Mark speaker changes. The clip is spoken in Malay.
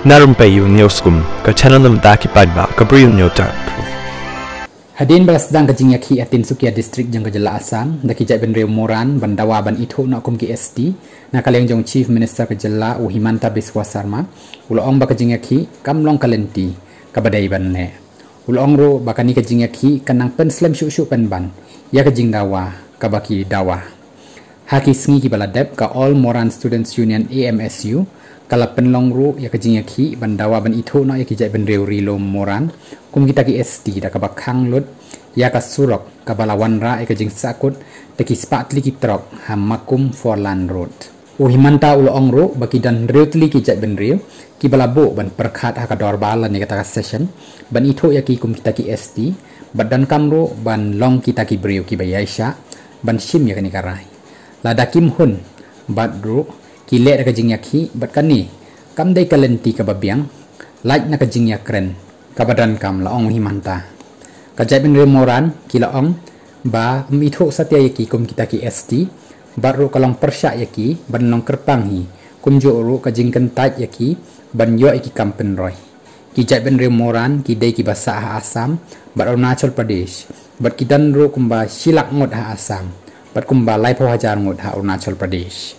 Speaker 1: Narum payu nioskum ka channel nam daki padba ka briu nyotar.
Speaker 2: Hadin balasdang ka jingyaki atin Sukia district jang kajala Assam daki jai ben Reu Moran bandawa ban itho na kum ki ST na kaleng jong chief minister kajala u Himanta Biswa Sarma ulong ba ka jingyaki kamlong kalenti kabadai ban ne ulong ro bakani ka jingyaki kanang pen slam shu shu pen ban ya ka jingdawa kabaki dawa haki sngi ki baladep ka All Moran Students Union AMSU kala penlong ru ya ka jingyaki bandawa ban itho na ya ki jai ben Reu Rilo Moran kum kita ki ST da kabak khang lut ya ka surok kabalawan ra ka jing sakut teki spatli ki trok hamakum forlan road u Himanta ulong ro baki dan reutli ki jai ben Reu ki balabo ban perkhat ha ka dorbal ni kata session ban itho ya ki kum kita ki ST badan kamro ban long kita ki Breu ki bayaisha ban shim ya kani karai ladakim hun badru ki le ka jing yaki bat kani kam dai kalenti ka babiang like na ka jing yakren kabadan kam laong Himanta kajai ben Reu Moran ki laong ba mitho satya yaki kum kita ki ST baru kalong persya yaki ban long kerpang hi kum jo ru ka jing kentat yaki ban yo iki kampen roy ki jai ben Reu Moran ki dai ki basa ha Assam bat Arunachal Pradesh bat ki dan ru kum ba silak ngot ha Assam bat kum ba lai phawajar ngot ha Arunachal Pradesh